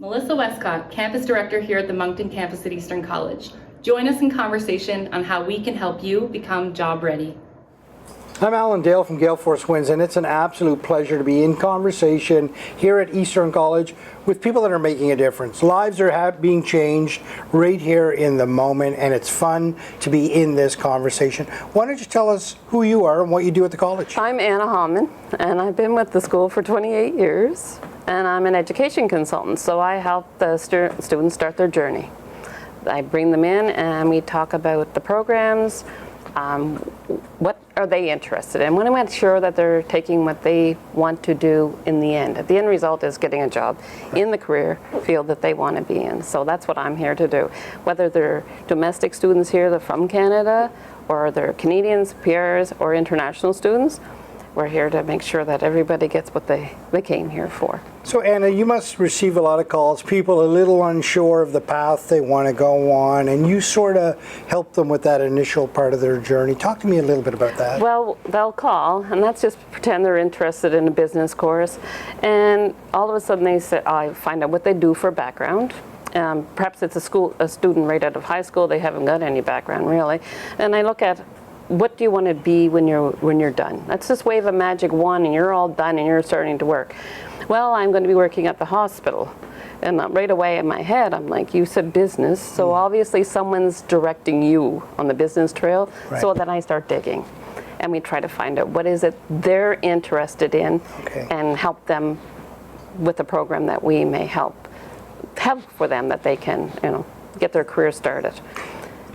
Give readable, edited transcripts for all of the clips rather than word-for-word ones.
Melissa Westcott, Campus Director here at the Moncton campus at Eastern College. Join us in conversation on how we can help you become job ready. I'm Alan Dale from Gale Force Winds, and it's an absolute pleasure to be in conversation here at Eastern College with people that are making a difference. Lives are being changed right here in the moment, and it's fun to be in this conversation. Why don't you tell us who you are and what you do at the college? I'm Anna Halman, and I've been with the school for 28 years, and I'm an education consultant, so I help the students start their journey. I bring them in and we talk about the programs, what are they interested in. We want to make sure that they're taking what they want to do in the end. The end result is getting a job in the career field that they want to be in. So that's what I'm here to do. Whether they're domestic students here that are from Canada, or they're Canadians, PRs, or international students, we're here to make sure that everybody gets what they came here for. So Anna, you must receive a lot of calls, people a little unsure of the path they want to go on, and you sort of help them with that initial part of their journey. Talk to me a little bit about that. Well, they'll call, and that's just pretend they're interested in a business course, and all of a sudden they say, I find out what they do for background. Perhaps it's a student right out of high school, they haven't got any background really, and I look at what do you want to be when you're done? Let's just wave a magic wand and you're all done and you're starting to work. Well, I'm going to be working at the hospital. And right away in my head, I'm like, you said business, so obviously someone's directing you on the business trail. Right. So then I start digging. And we try to find out what is it they're interested in, and help them with a program that we may help for them, that they can, get their career started.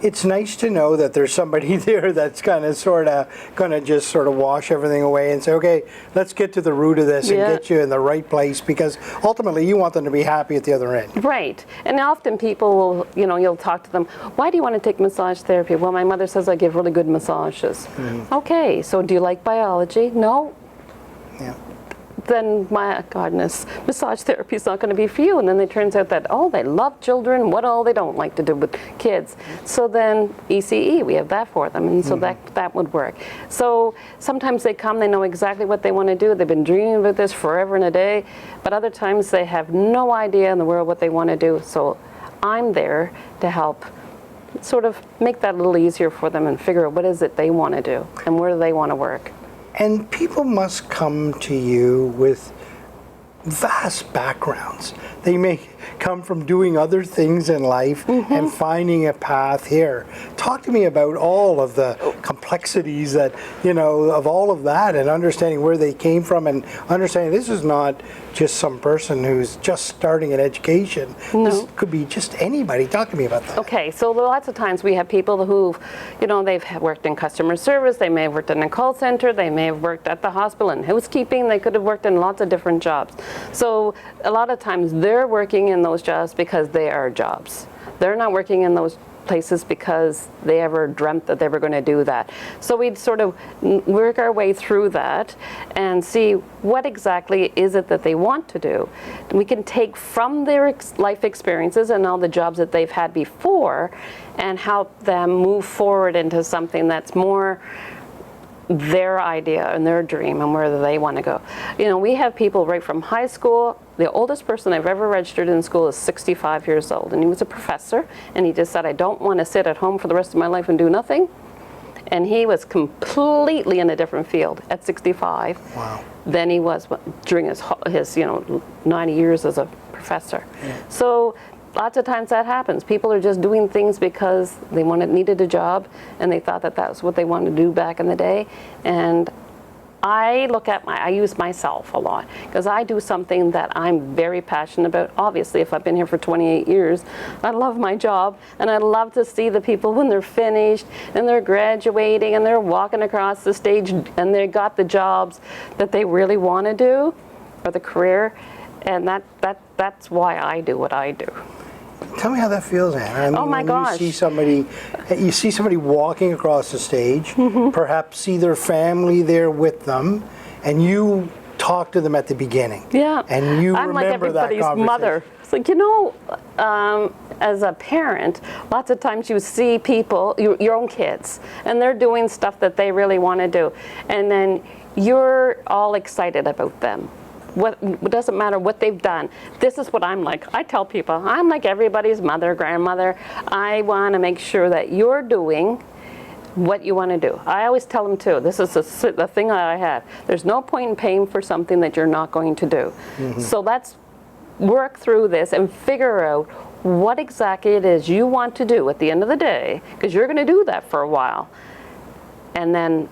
It's nice to know that there's somebody there that's kind of sort of going to just sort of wash everything away and say, okay, let's get to the root of this and get you in the right place, because ultimately you want them to be happy at the other end. Right. And often people will, you'll talk to them, why do you want to take massage therapy? Well, my mother says I give really good massages. Mm-hmm. Okay, so do you like biology? No. Yeah. Then my goodness, massage therapy is not going to be for you. And then it turns out that, they love children, what all they don't like to do with kids. So then ECE, we have that for them, and so that would work. So sometimes they come, they know exactly what they want to do, they've been dreaming about this forever and a day, but other times they have no idea in the world what they want to do. So I'm there to help sort of make that a little easier for them and figure out what is it they want to do and where do they want to work. And people must come to you with vast backgrounds. They may come from doing other things in life and finding a path here. Talk to me about all of the complexities that, of all of that, and understanding where they came from, and understanding this is not just some person who's just starting an education. No. This could be just anybody. Talk to me about that. Okay, so lots of times we have people who've, they've worked in customer service, they may have worked in a call center, they may have worked at the hospital in housekeeping, they could have worked in lots of different jobs. So a lot of times they're working in those jobs because they are jobs. They're not working in those places because they ever dreamt that they were going to do that. So we'd sort of work our way through that and see what exactly is it that they want to do. We can take from their life experiences and all the jobs that they've had before and help them move forward into something that's more their idea and their dream and where they want to go. We have people right from high school. The oldest person I've ever registered in school is 65 years old, and he was a professor, and he just said, I don't want to sit at home for the rest of my life and do nothing. And he was completely in a different field at 65 than he was during his 90 years as a professor. Yeah. So lots of times that happens. People are just doing things because they needed a job, and they thought that was what they wanted to do back in the day. And I use myself a lot because I do something that I'm very passionate about. Obviously, if I've been here for 28 years, I love my job, and I love to see the people when they're finished and they're graduating and they're walking across the stage and they got the jobs that they really want to do, or the career, and that's why I do what I do. Tell me how that feels, Anna. I mean, oh my gosh! You see somebody walking across the stage, perhaps see their family there with them, and you talk to them at the beginning. Yeah. And you remember that conversation. I'm like everybody's mother. It's like, as a parent, lots of times you see people, your own kids, and they're doing stuff that they really want to do, and then you're all excited about them. it doesn't matter what they've done. This is what I'm like. I tell people, I'm like everybody's mother, grandmother. I want to make sure that you're doing what you want to do. I always tell them too, this is the thing that I have. There's no point in paying for something that you're not going to do. So let's work through this and figure out what exactly it is you want to do at the end of the day, because you're going to do that for a while. And then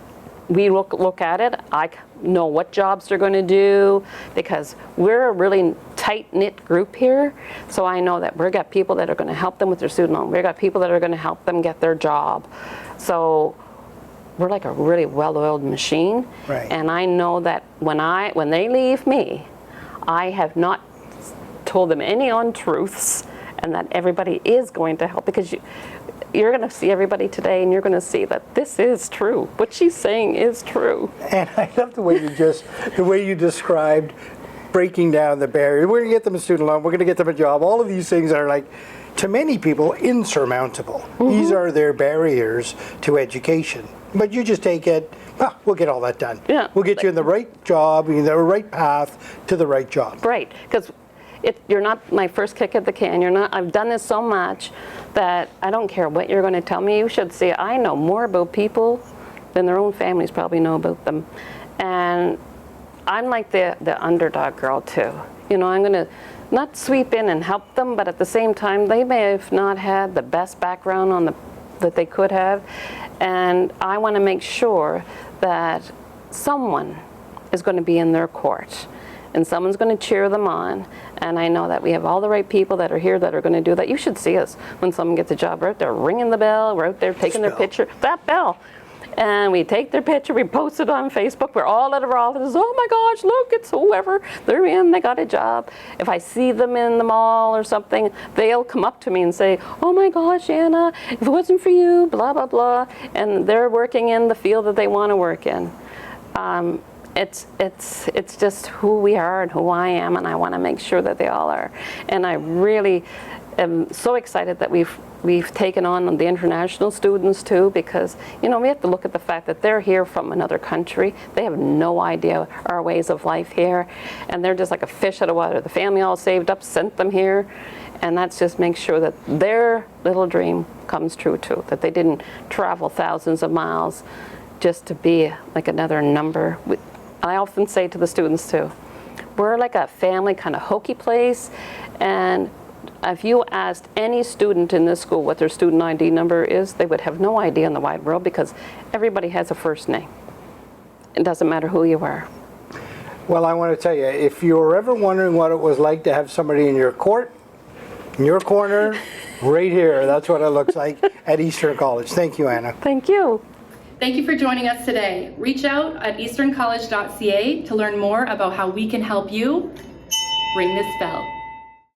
we look at it. I know what jobs they're going to do, because we're a really tight-knit group here. So I know that we've got people that are going to help them with their student loan. We've got people that are going to help them get their job. So we're like a really well-oiled machine. Right. And I know that when they leave me, I have not told them any untruths, and that everybody is going to help, because you're going to see everybody today and you're going to see that this is true. What she's saying is true. And I love the way you described breaking down the barrier. We're going to get them a student loan, we're going to get them a job. All of these things are, like, to many people, insurmountable. These are their barriers to education. But you just take it, we'll get all that done. Yeah. We'll get you in the right job, in the right path to the right job. Right, because you're not my first kick at the can. I've done this so much that I don't care what you're going to tell me. You should see, I know more about people than their own families probably know about them. And I'm like the underdog girl too. I'm going to not sweep in and help them, but at the same time, they may have not had the best background that they could have. And I want to make sure that someone is going to be in their court, and someone's going to cheer them on. And I know that we have all the right people that are here that are going to do that. You should see us when someone gets a job. We're out there ringing the bell. We're out there taking their picture. That bell. And we take their picture. We post it on Facebook. We're all at our offices. Oh my gosh, look, it's whoever. They're in. They got a job. If I see them in the mall or something, they'll come up to me and say, oh my gosh, Anna, if it wasn't for you, blah, blah, blah. And they're working in the field that they want to work in. It's just who we are and who I am, and I want to make sure that they all are. And I really am so excited that we've taken on the international students too, because we have to look at the fact that they're here from another country. They have no idea our ways of life here, and they're just like a fish out of water. The family all saved up, sent them here, and that's just make sure that their little dream comes true too, that they didn't travel thousands of miles just to be like another number. I often say to the students too, we're like a family kind of hokey place, and if you asked any student in this school what their student ID number is, they would have no idea in the wide world, because everybody has a first name. It doesn't matter who you are. Well, I want to tell you, if you were ever wondering what it was like to have somebody in your court, in your corner, right here, that's what it looks like at Eastern College. Thank you, Anna. Thank you. Thank you for joining us today. Reach out at easterncollege.ca to learn more about how we can help you ring this bell.